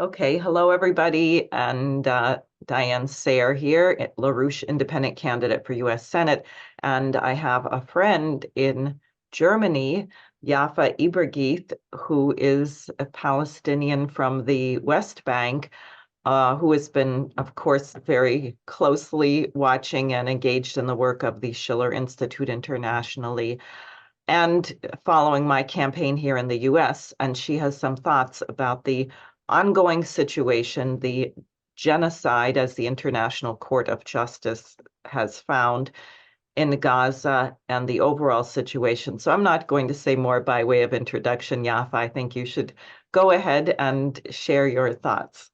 Okay, hello everybody, and Diane Sare here, LaRouche independent candidate for U.S. Senate, and I have a friend in Germany, Yaffa Ibreighith, who is a Palestinian from the West Bank, who has been, of course, very closely watching and engaged in the work of the Schiller Institute internationally and following my campaign here in the US. And she has some thoughts about the ongoing situation, the genocide, as the International Court of Justice has found in Gaza, and the overall situation. So I'm not going to say more by way of introduction, Yaffa. I think you should go ahead and share your thoughts.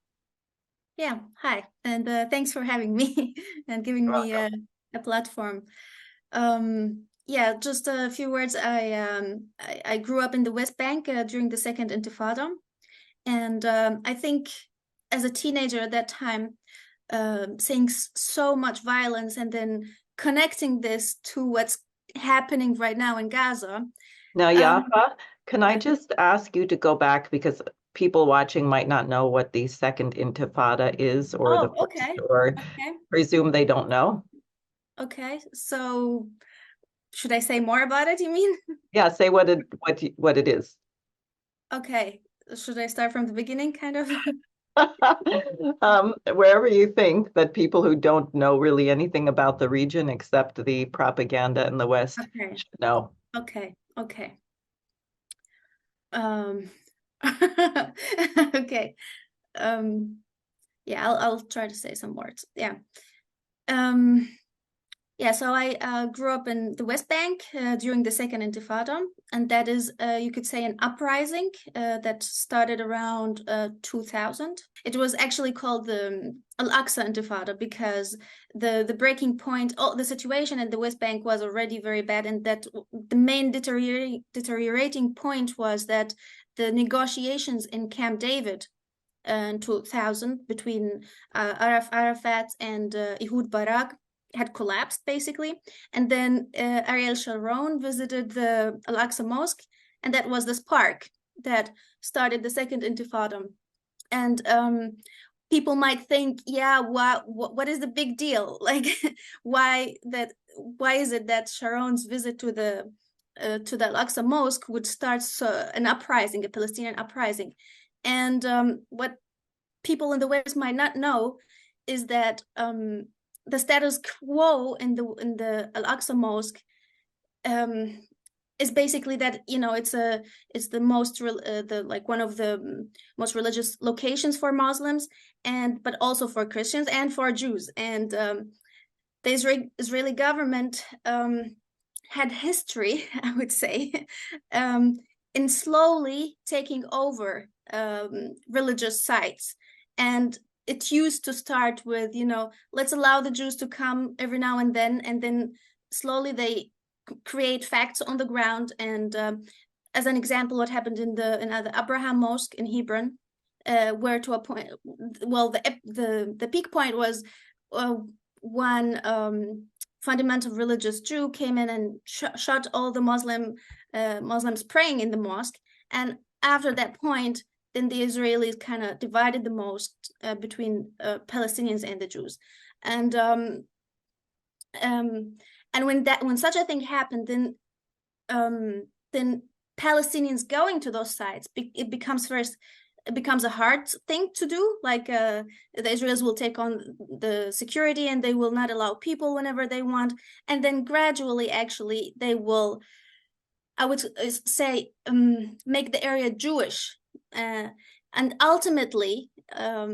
Yeah, hi, and thanks for having me and giving me a platform. Yeah, just a few words. I grew up in the West Bank during the second Intifada, and I think as a teenager at that time, seeing so much violence and then connecting this to what's happening right now in Gaza. Now, Um, Yaffa, can I yeah. just ask you to go back because people watching might not know what the second Intifada is or the Oh, first, okay, or okay, presume they don't know? okay. So should I say more about it, you mean? Yeah, say what it is. Okay, should I start from the beginning, kind of? Wherever you think that people who don't know really anything about the region except the propaganda in the West Okay, should know. okay, okay. Um, okay. Yeah, I'll try to say some words. Yeah. Um, Yeah, so I grew up in the West Bank during the Second Intifada, and that is, you could say, an uprising that started around 2000. It was actually called the Al-Aqsa Intifada because the breaking point, the situation in the West Bank was already very bad, and that the main deteriorating point was that the negotiations in Camp David in 2000 between Arafat and Ehud Barak had collapsed basically, and then Ariel Sharon visited the Al-Aqsa Mosque, and that was the spark that started the second Intifada. And people might think, yeah, what is the big deal? Like, why is it that Sharon's visit to the Al-Aqsa Mosque would start an uprising, a Palestinian uprising? And what people in the West might not know is that the status quo in the Al-Aqsa Mosque is basically that, you know, it's the most one of the most religious locations for Muslims, and but also for Christians and for Jews. And the Israeli government had history, I would say, in slowly taking over religious sites. And it used to start with, you know, let's allow the Jews to come every now and then slowly they create facts on the ground. And as an example, what happened in the Abraham Mosque in Hebron, where to a point, well, the peak point was one fundamental religious Jew came in and shot all the Muslims praying in the mosque. And after that point, then the Israelis kind of divided the mosque between Palestinians and the Jews. And when such a thing happened, then Palestinians going to those sites, it becomes a hard thing to do. Like the Israelis will take on the security and they will not allow people whenever they want. And then gradually, actually, they will, I would say, make the area Jewish. And ultimately, I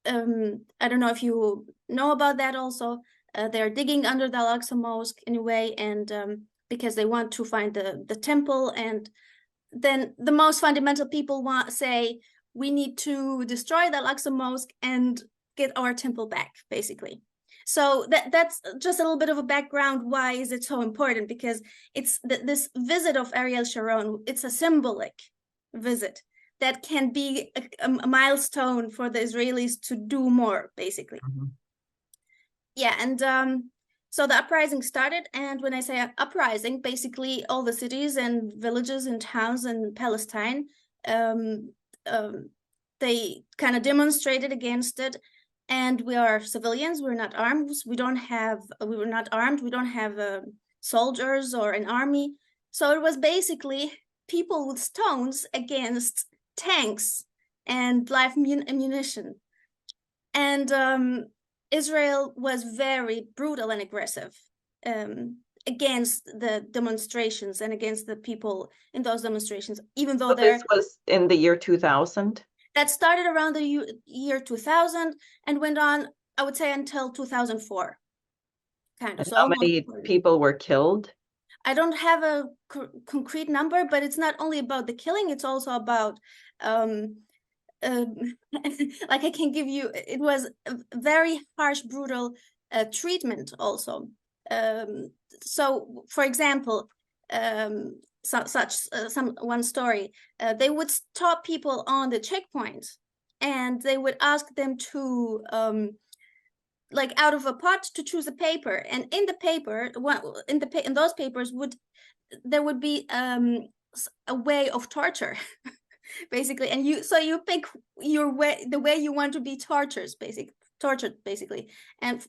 don't know if you know about that also, they're digging under the Al-Aqsa Mosque anyway, and because they want to find the temple. And then the most fundamental people say, we need to destroy the Al-Aqsa Mosque and get our temple back, basically. So that's just a little bit of a background. Why is it so important? Because it's this visit of Ariel Sharon, it's a symbolic visit that can be a milestone for the Israelis to do more, basically. Mhm. Yeah, and so the uprising started. And when I say uprising, basically all the cities and villages and towns in Palestine um, they kind of demonstrated against it. And we are civilians. We're not armed. We were not armed. We don't have soldiers or an army. So it was basically people with stones against tanks and live ammunition. And Israel was very brutal and aggressive against the demonstrations and against the people in those demonstrations, even though this was in the year 2000? That started around the year 2000 and went on, I would say, until 2004. Kind of. And So how many people were killed? I don't have a concrete number, but it's not only about the killing, it's also about like I can give you, it was a very harsh, brutal treatment also. So, for example, one story, they would stop people on the checkpoint, and they would ask them to like out of a pot to choose a paper, and in the paper, in those papers there would be a way of torture. Basically, and you pick your way, the way you want to be tortured basically. And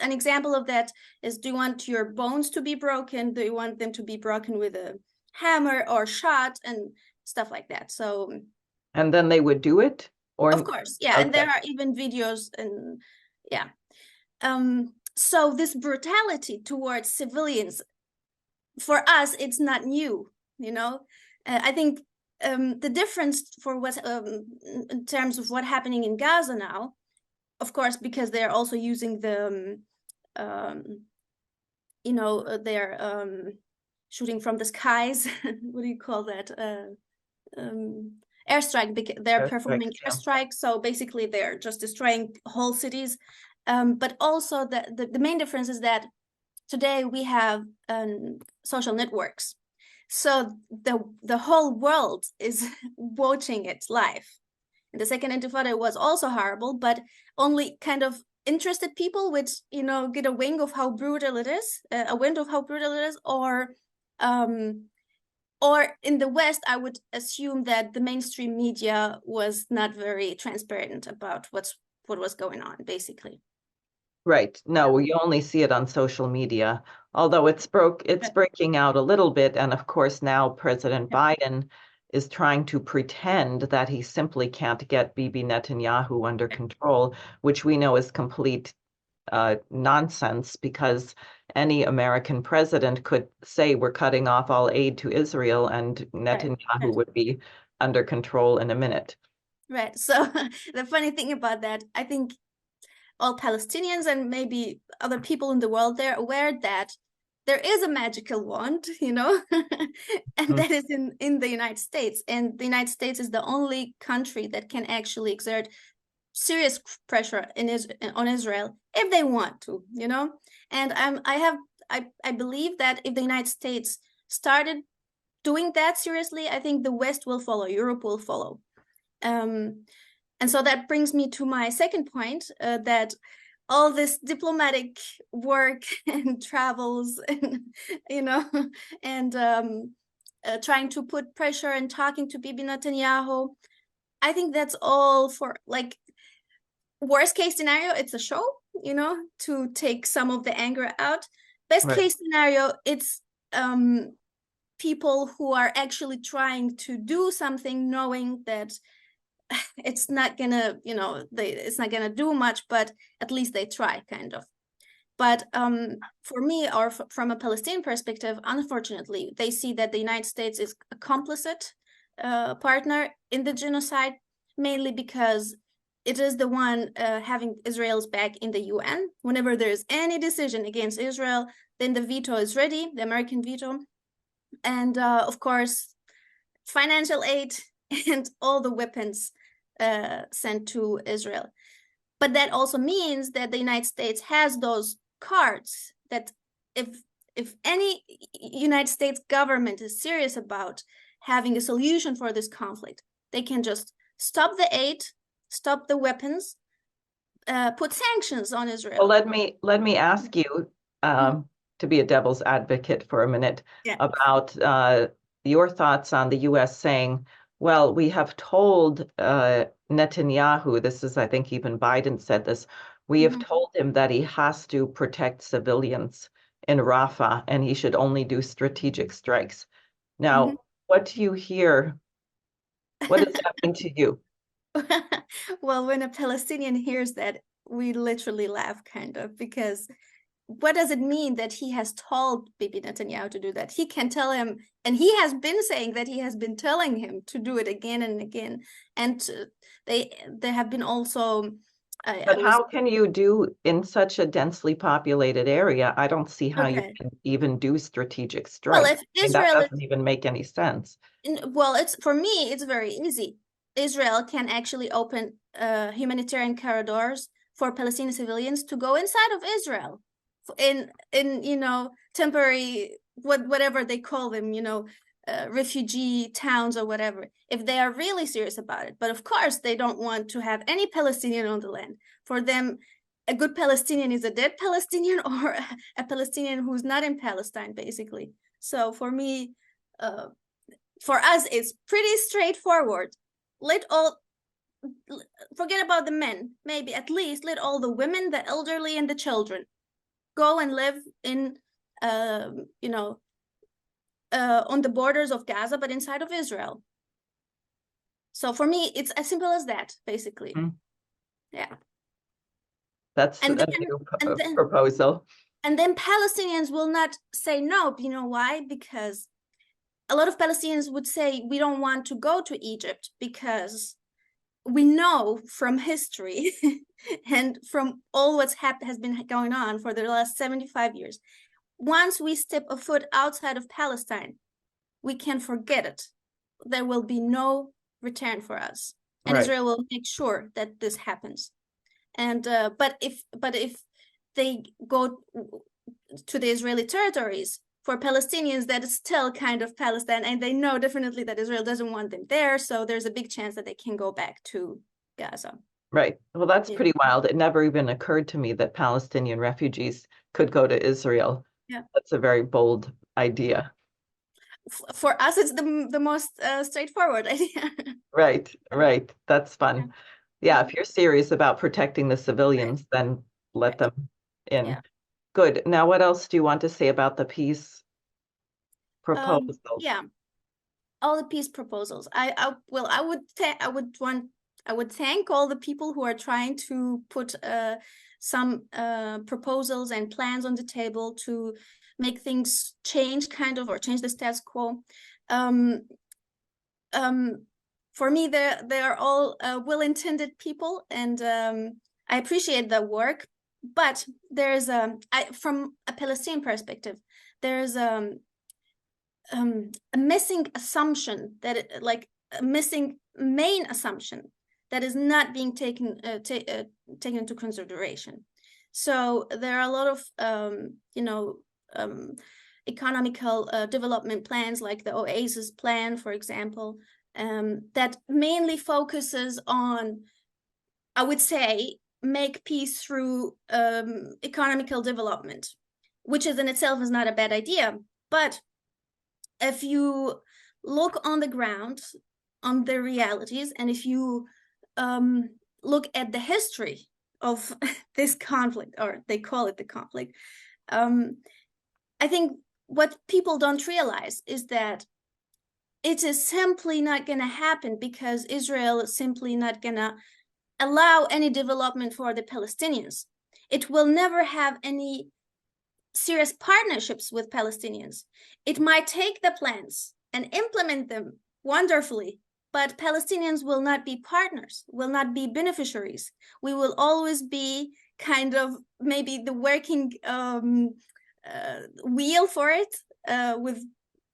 an example of that is, do you want your bones to be broken? Do you want them to be broken with a hammer or shot and stuff like that? So, and then they would do it? Or of course, yeah. Okay. And there are even videos, and yeah. So this brutality towards civilians, for us, it's not new, you know. I think the difference for what in terms of what's happening in Gaza now, of course, because they're also using the they're shooting from the skies. What do you call that? Airstrike. They're performing airstrikes. So basically, they're just destroying whole cities. But also the main difference is that today we have social networks. So the whole world is watching it live. And the second intifada was also horrible, but only kind of interested people which, you know, get a wind of how brutal it is, or in the West, I would assume that the mainstream media was not very transparent about what was going on, basically. Right. No, you only see it on social media, although it's breaking out a little bit. And of course, now President Biden is trying to pretend that he simply can't get Bibi Netanyahu under control, which we know is complete nonsense, because any American president could say we're cutting off all aid to Israel, and Netanyahu would be under control in a minute. Right. So the funny thing about that, I think all Palestinians and maybe other people in the world, they're aware that there is a magical wand, you know, and that is in the United States. And the United States is the only country that can actually exert serious pressure on Israel if they want to, you know. And I believe that if the United States started doing that seriously, I think the West will follow, Europe will follow. And so that brings me to my second point, that all this diplomatic work and travels, and, you know, and trying to put pressure and talking to Bibi Netanyahu, I think that's all for, like, worst case scenario, it's a show, you know, to take some of the anger out. Best case scenario, it's people who are actually trying to do something, knowing that it's not gonna, you know, it's not gonna do much, but at least they try, kind of. But for me, or from a Palestinian perspective, unfortunately, they see that the United States is a complicit partner in the genocide, mainly because it is the one having Israel's back in the UN. Whenever there's any decision against Israel, then the veto is ready, the American veto. And of course, financial aid and all the weapons sent to Israel. But that also means that the United States has those cards that if any United States government is serious about having a solution for this conflict, they can just stop the aid, stop the weapons, put sanctions on Israel. Well, let me ask you to be a devil's advocate for a minute about your thoughts on the U.S. saying, Well, we have told Netanyahu, this is, I think even Biden said this, we have Mhm. told him that he has to protect civilians in Rafah and he should only do strategic strikes. Mhm. Now, what do you hear? What does that mean to you? Well, when a Palestinian hears that, we literally laugh kind of, because what does it mean that he has told Bibi Netanyahu to do that? He can tell him, and he has been saying that he has been telling him to do it again and again. And they have been also, I But was how can you do in such a densely populated area? I don't see how you okay. can even do strategic Well, strikes. if I mean, that Israel is, doesn't even make any sense. well, it's for me, it's very easy. Israel can actually open humanitarian corridors for Palestinian civilians to go inside of Israel in temporary whatever they call them, refugee towns or whatever, if they are really serious about it. But of course, they don't want to have any Palestinian on the land. For them, a good Palestinian is a dead Palestinian or a Palestinian who's not in Palestine, basically. So for me, uh, for us, it's pretty straightforward. Let all Forget about the men, maybe at least let all the women, the elderly, and the children go and live in, you know, on the borders of Gaza, but inside of Israel. So for me, it's as simple as that, basically. Mm. Yeah. That's And a then, new and then, proposal. and then Palestinians will not say no. You know why? Because a lot of Palestinians would say we don't want to go to Egypt because we know from history and from all what's has been going on for the last 75 years, once we step a foot outside of Palestine, we can forget it. There will be no return for us, and Right. Israel will make sure that this happens. And but if they go to the Israeli territories, for Palestinians, that is still kind of Palestine, and they know definitely that Israel doesn't want them there. So there's a big chance that they can go back to Gaza. Right. Well, that's Yeah. pretty wild. It never even occurred to me that Palestinian refugees could go to Israel. Yeah. That's a very bold idea. For us, it's the most straightforward idea. Right, right. That's Yeah. fun. Yeah, if Mhm. you're serious about protecting the Right. civilians, then let Right. them in. Yeah. Good. Now, what else do you want to say about the peace proposals? Yeah. All the peace proposals. I would thank all the people who are trying to put some proposals and plans on the table to make things change, kind of, or change the status quo. Um, um, for me, they are all well-intended people, and I appreciate the work. But there's from a Palestinian perspective, there's a missing assumption that like a missing main assumption that is not being taken into consideration. So there are a lot of economical development plans, like the Oasis plan, for example, that mainly focuses on, I would say, make peace through economical development, which is in itself is not a bad idea. But if you look on the ground, on the realities, and if you look at the history of this conflict, or they call it the conflict, I think what people don't realize is that it is simply not going to happen because Israel is simply not going to allow any development for the Palestinians. It will never have any serious partnerships with Palestinians. It might take the plans and implement them wonderfully, but Palestinians will not be partners, will not be beneficiaries. We will always be kind of maybe the working wheel for it, with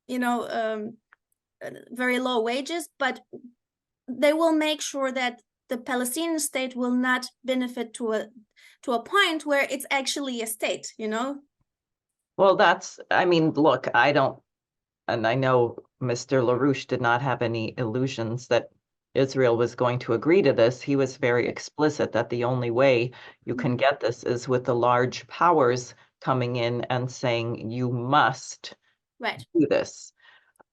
you know very low wages, but they will make sure that the Palestinian state will not benefit to a point where it's actually a state, Well, I mean, look, I don't, and I know Mr. LaRouche did not have any illusions that Israel was going to agree to this. He was very explicit that the only way you can Mm-hmm. get this is with the large powers coming in and saying, you must Right. do this.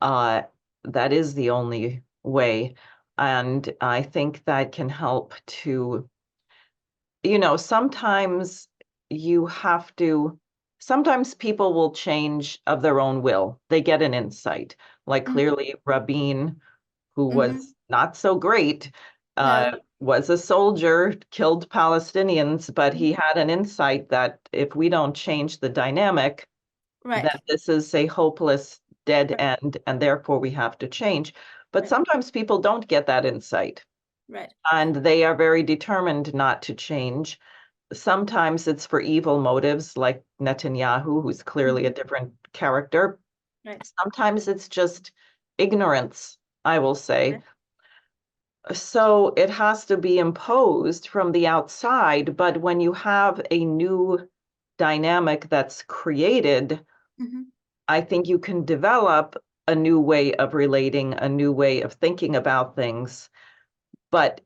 Uh, that is the only way. And I think that can help to, sometimes you have to, sometimes people will change of their own will. They get an insight. Like Mhm. clearly Rabin, who Mhm. was not so great, uh, No. was a soldier, killed Palestinians, but Mhm. he had an insight that if we don't change the dynamic, Right. that this is a hopeless dead Right. end, and therefore we have to change. But Right. sometimes people don't get that insight, Right. and they are very determined not to change. Sometimes it's for evil motives, like Netanyahu, who's clearly a Mhm. different character. Right. Sometimes it's just ignorance, I will say. Right. So it has to be imposed from the outside, but when you have a new dynamic that's created, Mhm. I think you can develop a new way of relating, a new way of thinking about things. But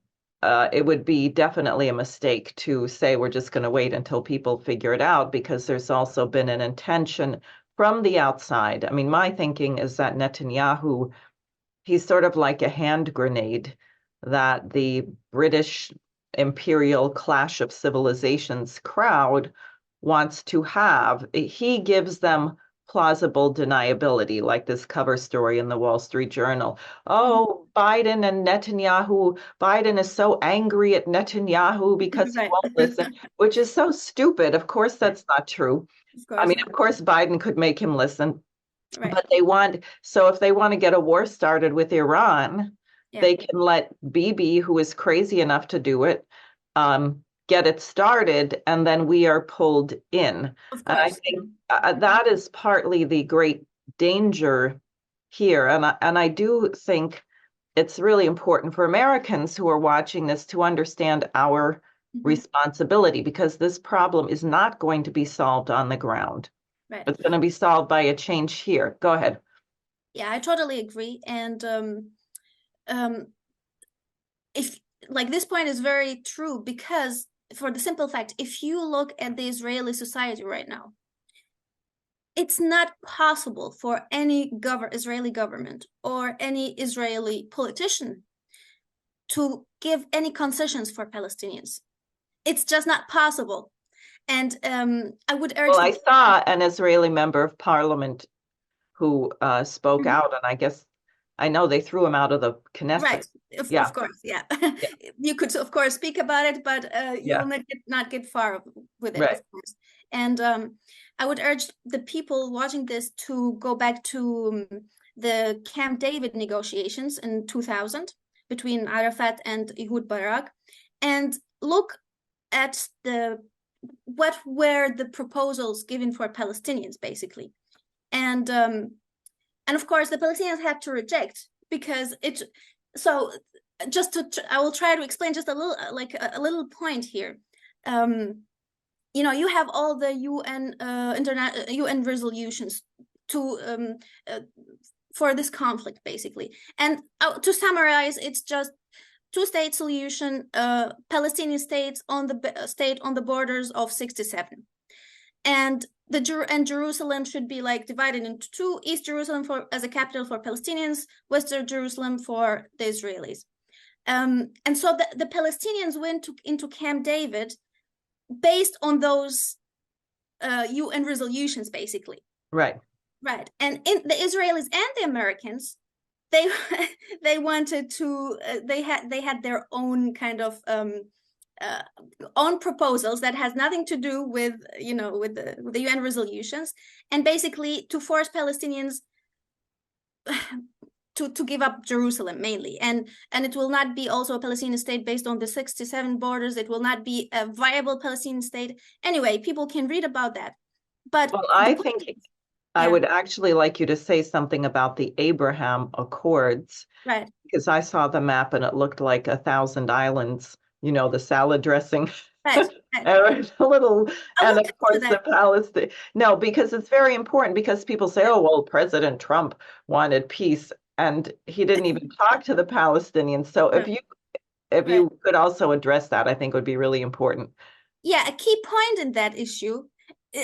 it would be definitely a mistake to say we're just going to wait until people figure it out, because there's also been an intention from the outside. I mean, my thinking is that Netanyahu, he's sort of like a hand grenade that the British imperial clash of civilizations crowd wants to have. He gives them plausible deniability, like this cover story in the Wall Street Journal. Mhm. Oh, Biden and Netanyahu, Biden is so angry at Netanyahu because he Right. won't listen, which is so stupid. Of course, Right. that's not true. Of I course mean, not. of course, Biden could make him listen, Right. but so if they want to get a war started with Iran, Yeah. they can let Bibi, who is crazy enough to do it, get it started, and then we are pulled in. Of And I course. Yeah. think Mhm. that is partly the great danger here. And I do think it's really important for Americans who are watching this to understand our Mhm. responsibility, because this problem is not going to be solved on the ground. Right. It's going to be solved by a change here. Go ahead. Yeah, I totally agree. And um, if like this point is very true because for the simple fact, if you look at the Israeli society right now, it's not possible for any Israeli government or any Israeli politician to give any concessions for Palestinians. It's just not possible. And I would Well, urge the I people. saw an Israeli member of parliament who spoke Mhm. out, and I know they threw him out of the Knesset. Right, of Yeah, course, yeah. yeah, You could, of course, speak about it, but you will yeah, not get far with it, right. of course. And I would urge the people watching this to go back to the Camp David negotiations in 2000 between Arafat and Ehud Barak, and look at what were the proposals given for Palestinians, basically. And of course the Palestinians had to reject because it so just to I will try to explain just a little like a little point here. You have all the UN resolutions to for this conflict basically, and to summarize, it's just two-state solution, Palestinian states on the state on the borders of 67, and Jerusalem should be like divided into two: East Jerusalem for as a capital for Palestinians, Western Jerusalem for the Israelis. And so the Palestinians went into Camp David based on those UN resolutions, basically. Right. Right, and in the Israelis and the Americans, they they wanted to they had their own kind of uh, own proposals that has nothing to do with with the UN resolutions, and basically to force Palestinians to give up Jerusalem mainly, and it will not be also a Palestinian state based on the 67 borders. It will not be a viable Palestinian state. Anyway, people can read about that. But Well, the I think point, I yeah, would actually like you to say something about the Abraham Accords, right, because I saw the map and it looked like 1,000 islands, the salad dressing. right, right. And a little, I and will of come to course the that. Palestine. No, because it's very important, because people say, Yeah, oh, well, President Trump wanted peace, and he didn't even talk to the Palestinians. So no, if right. you could also address that, I think would be really important. Yeah, a key point in that issue,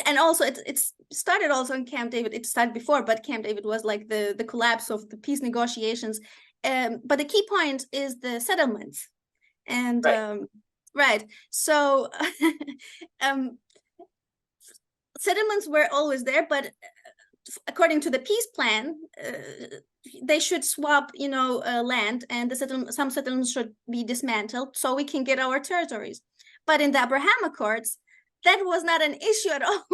and also it's started also in Camp David. It started before, but Camp David was like the collapse of the peace negotiations. but the key point is the settlements. And Right. right, so settlements were always there, but according to the peace plan, they should swap, land, and some settlements should be dismantled so we can get our territories. But in the Abraham Accords, that was not an issue at all.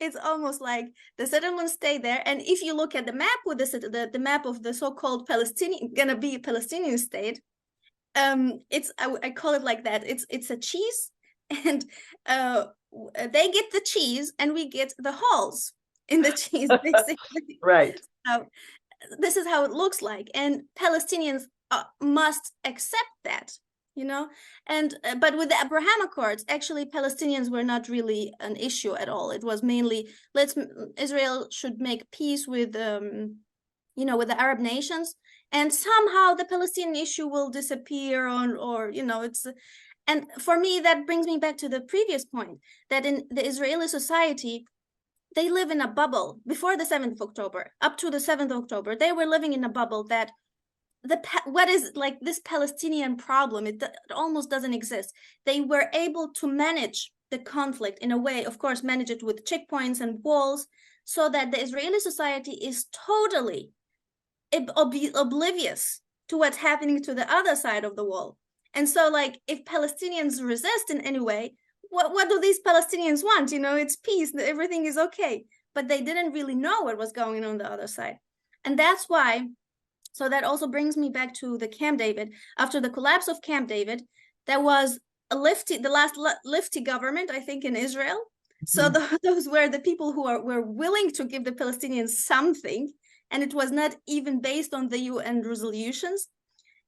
It's almost like the settlements stay there. And if you look at the map with the map of the so-called Palestinian state, I call it like that. It's a cheese, and they get the cheese and we get the holes in the cheese, basically. Right. So this is how it looks like, and Palestinians must accept that, and but with the Abraham Accords, actually Palestinians were not really an issue at all. It was mainly Israel should make peace with with the Arab nations, and somehow the Palestinian issue will disappear, or it's. And for me, that brings me back to the previous point, that in the Israeli society, they live in a bubble. Before the 7th of October, up to the 7th of October, they were living in a bubble that what is like this Palestinian problem, it almost doesn't exist. They were able to manage the conflict in a way, of course, manage it with checkpoints and walls, so that the Israeli society is totally oblivious to what's happening to the other side of the wall. And so, like, if Palestinians resist in any way, what do these Palestinians want? It's peace, everything is okay. But they didn't really know what was going on the other side. And that's why, so that also brings me back to the Camp David. After the collapse of Camp David, there was the last lefty government, I think, in Israel. So those were the people who were willing to give the Palestinians something, and it was not even based on the UN resolutions.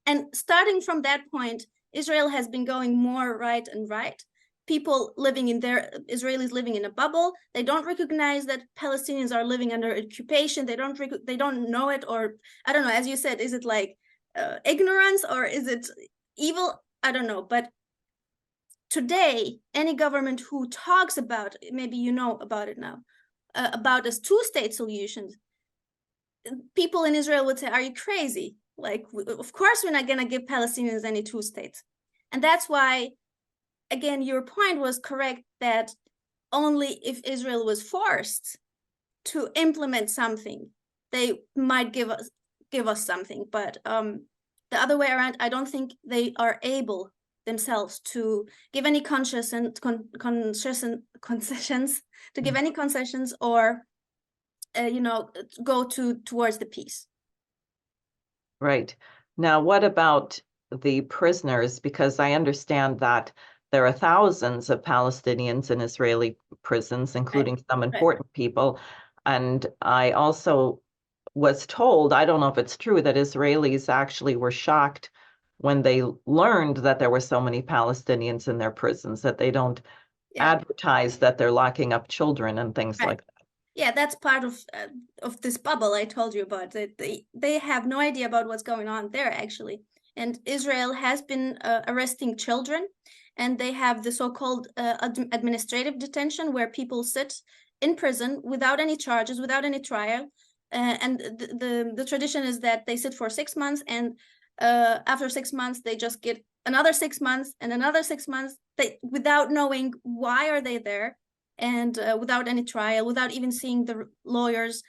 And starting from that point, Israel has been going more right and right. People Israelis living in a bubble. They don't recognize that Palestinians are living under occupation. They don't know it, or I don't know. As you said, is it like ignorance, or is it evil? I don't know. But today, any government who talks about, maybe you know about it now, about this two-state solution, people in Israel would say, "Are you crazy? Like, of course we're not going to give Palestinians any two states." And that's why, again, your point was correct, that only if Israel was forced to implement something, they might give us something. But the other way around, I don't think they are able themselves to give any concessions, to give any concessions, or go towards the peace. Right. Now, what about the prisoners? Because I understand that there are thousands of Palestinians in Israeli prisons, including some important people. And I also was told, I don't know if it's true, that Israelis actually were shocked when they learned that there were so many Palestinians in their prisons, that they don't advertise that they're locking up children and things like that. Yeah, that's part of this bubble I told you about. They have no idea about what's going on there, actually. And Israel has been arresting children, and they have the so-called administrative detention, where people sit in prison without any charges, without any trial. And the tradition is that they sit for 6 months, and after 6 months, they just get another 6 months and another 6 months, without knowing why are they there. And without any trial, without even seeing the lawyers.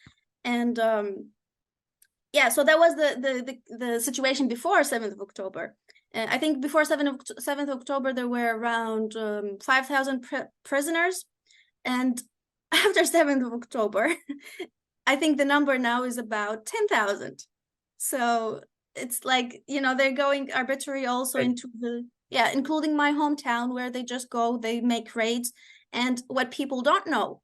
And so that was the situation before 7th of October. I think before 7th of October, there were around 5,000 prisoners. And after 7th of October, I think the number now is about 10,000. So it's like, they're going arbitrary also into including my hometown, where they just go, they make raids. And what people don't know,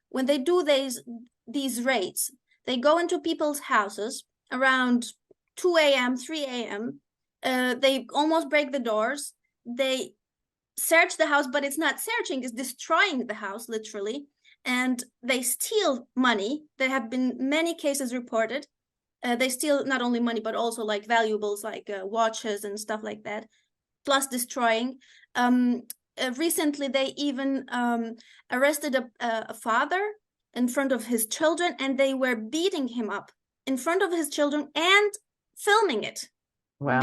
when they do these raids, they go into people's houses around 2 a.m., 3 a.m. They almost break the doors. They search the house, but it's not searching, it's destroying the house, literally. And they steal money. There have been many cases reported. They steal not only money, but also like valuables, like watches and stuff like that, plus destroying. Recently, they even arrested a father in front of his children, and they were beating him up in front of his children and filming it, Wow.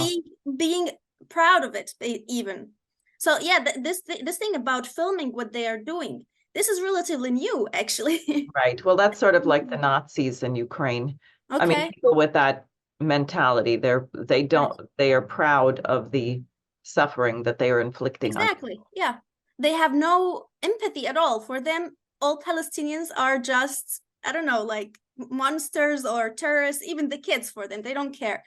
being proud of it even. So yeah, this thing about filming what they are doing, this is relatively new, actually. Right. Well, that's sort of like the Nazis in Ukraine. I mean, Okay. people with that mentality, Right. they are proud of the suffering that they are inflicting on. Exactly. Yeah. They have no empathy at all. For them, all Palestinians are just, I don't know, like monsters or terrorists, even the kids for them. They don't care.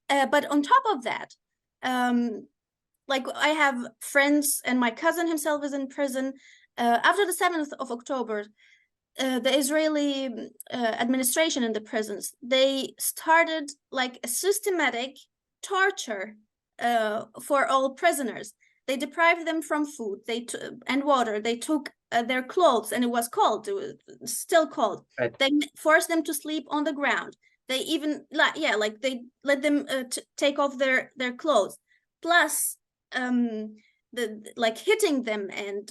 But on top of that, um, like I have friends, and my cousin himself is in prison. After the 7th of October, the Israeli administration in the prisons, they started like a systematic torture for all prisoners. They deprived them from food and water. They took their clothes, and it was still cold. Right. They forced them to sleep on the ground. They even like they let them take off their clothes. Plus, like hitting them and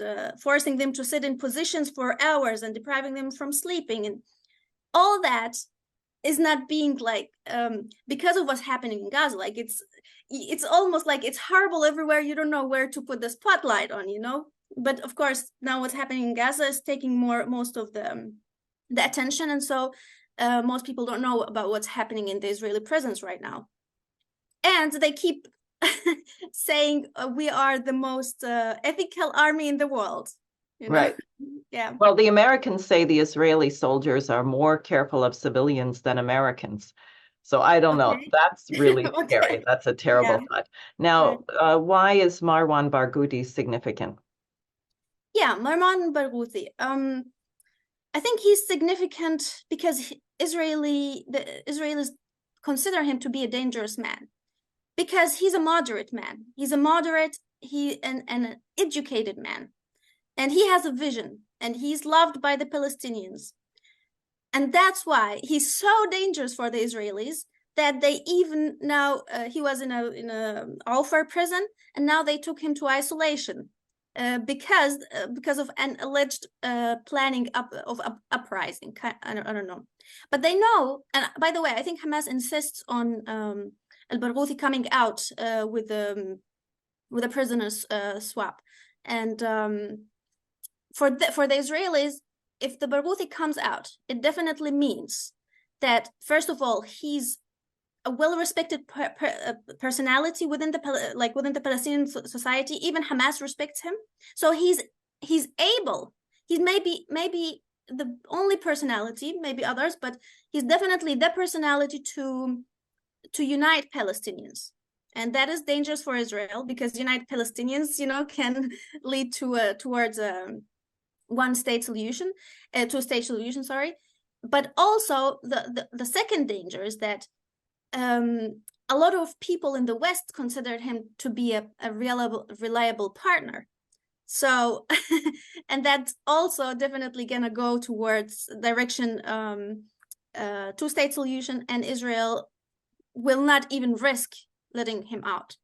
forcing them to sit in positions for hours and depriving them from sleeping, and all that is not being like because of what's happening in Gaza. Like it's almost like it's horrible everywhere. You don't know where to put the spotlight on, you know. But of course, now what's happening in Gaza is taking most of the attention, and so most people don't know about what's happening in the Israeli prisons right now. And they keep saying we are the most ethical army in the world, you know. Right. Yeah. Well, the Americans say the Israeli soldiers are more careful of civilians than Americans. So I don't know. Okay. That's really Okay. scary. That's a Yeah. terrible thought. Right. Now, why is Marwan Barghouti significant? Yeah, Marwan Barghouti. I think he's significant because the Israelis consider him to be a dangerous man, because he's a moderate man. He's a moderate, and an educated man. And he has a vision, and he's loved by the Palestinians. And that's why he's so dangerous for the Israelis that they even now he was in a Al-Far prison, and now they took him to isolation because of an alleged planning of uprising. I don't know, but they know. And by the way, I think Hamas insists on al-Barghouti coming out with a prisoners swap, and for the Israelis, if the Barghouti comes out, it definitely means that, first of all, he's a well-respected personality within the Palestinian society. Even Hamas respects him, so he's able. He's maybe the only personality, maybe others, but he's definitely the personality to unite Palestinians. And that is dangerous for Israel, because unite Palestinians, can lead to towards one-state solution, two-state solution, sorry. But also the second danger is that a lot of people in the West considered him to be a reliable partner. So, and that's also definitely gonna go towards direction two-state solution, and Israel will not even risk letting him out.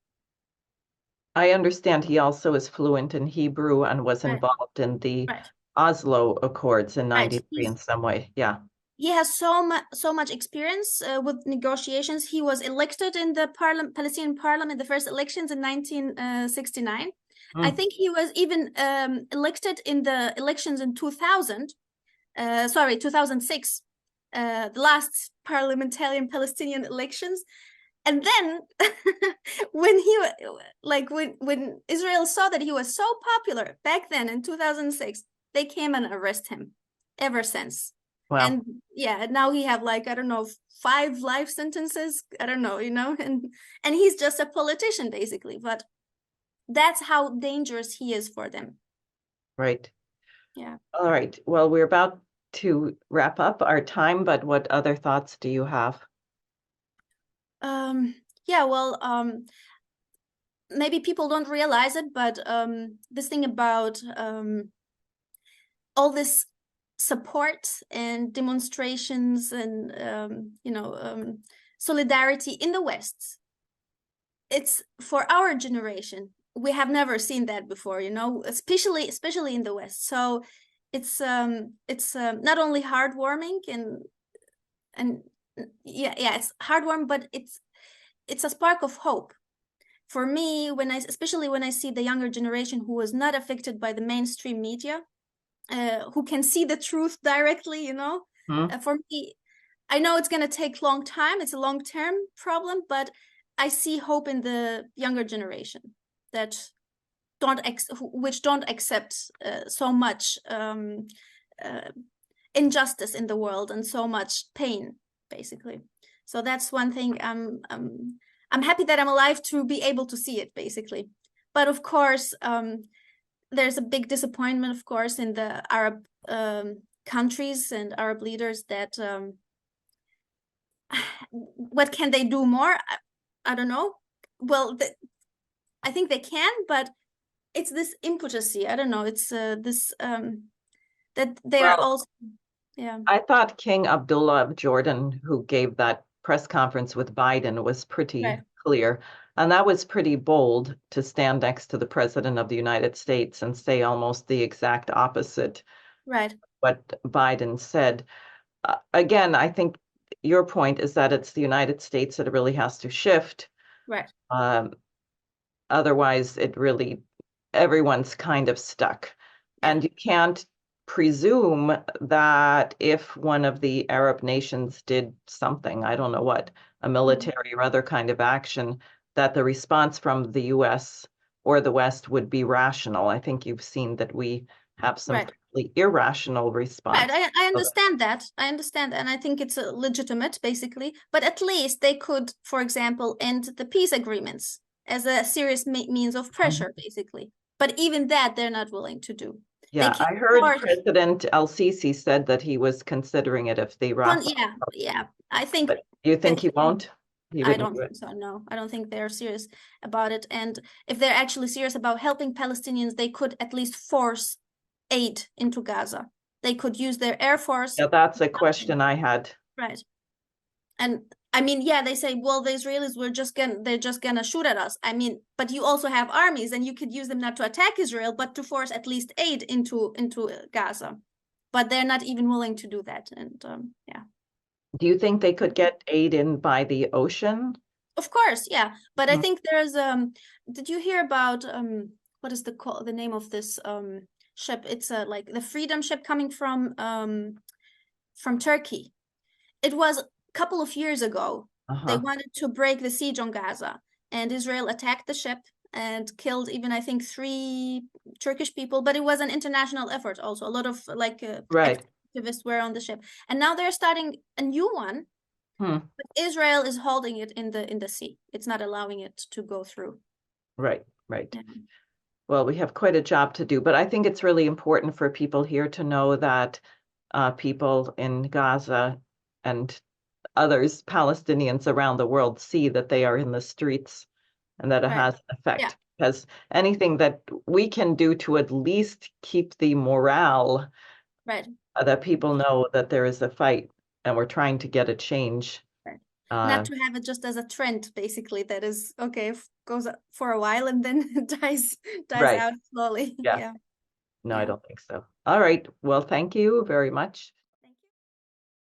I understand he also is fluent in Hebrew and was Right, involved in the right, Oslo Accords in right. 93 in some way. Yeah. He has so much experience with negotiations. He was elected in the Palestinian parliament, the first elections in 1969. I Mm. think he was even elected in the elections in 2006, the last parliamentarian Palestinian elections. And then when Israel saw that he was so popular back then in 2006, they came and arrested him ever since. Wow. And yeah, now he have like, I don't know, 5 life sentences. I don't know, and he's just a politician basically, but that's how dangerous he is for them. Right. Yeah. All right. Well, we're about to wrap up our time, but what other thoughts do you have? Yeah, well, maybe people don't realize it, but this thing about all this support and demonstrations and solidarity in the West, it's for our generation. We have never seen that before, especially in the West. So it's not only heartwarming and yeah, it's heartwarming, but it's a spark of hope. For me, especially when I see the younger generation who was not affected by the mainstream media, who can see the truth directly, for me, I know it's going to take long time. It's a long-term problem, but I see hope in the younger generation that which don't accept so much injustice in the world and so much pain, basically. So that's one thing. I'm happy that I'm alive to be able to see it, basically. But of course, there's a big disappointment, of course, in the Arab countries and Arab leaders that what can they do more? I don't know. Well, I think they can, but it's this impotency. I don't know. It's this that they are also. Yeah. I thought King Abdullah of Jordan, who gave that press conference with Biden, was pretty clear. And that was pretty bold to stand next to the President of the United States and say almost the exact opposite of what Biden said. Again, I think your point is that it's the United States that really has to shift. Right. Otherwise, everyone's kind of stuck. Yeah. And you can't presume that if one of the Arab nations did something, I don't know what, a military or other kind of action, that the response from the US or the West would be rational. I think you've seen that we have some fairly irrational response. Right, I understand that. I understand, and I think it's legitimate, basically. But at least they could, for example, end the peace agreements as a serious means of pressure, basically. But even that, they're not willing to do. Yeah, I heard President El-Sisi said that he was considering it if they wrap up. Yeah. I think. But you think he won't? I don't think so. No, I don't think they're serious about it. And if they're actually serious about helping Palestinians, they could at least force aid into Gaza. They could use their air force. Yeah, that's a question I had. Right. And I mean, yeah, they say, well, the Israelis they're just gonna shoot at us. I mean, but you also have armies, and you could use them not to attack Israel, but to force at least aid into Gaza. But they're not even willing to do that. And yeah. Do you think they could get aid in by the ocean? Of course, yeah. But I think there's did you hear about what is the name of this ship? It's like the Freedom ship coming from Turkey. It was a couple of years ago. They wanted to break the siege on Gaza, and Israel attacked the ship and killed even, I think, 3 Turkish people. But it was an international effort also. A lot of activists were on the ship, and now they're starting a new one. But Israel is holding it in the sea. It's not allowing it to go through. Right. Yeah. Well, we have quite a job to do, but I think it's really important for people here to know that people in Gaza and others, Palestinians around the world, see that they are in the streets and that it has an effect. Because anything that we can do to at least keep the morale, that people know that there is a fight and we're trying to get a change. Not to have it just as a trend, basically, that is, okay, goes for a while and then dies out slowly. Yeah. No, I don't think so. All right. Well, thank you very much.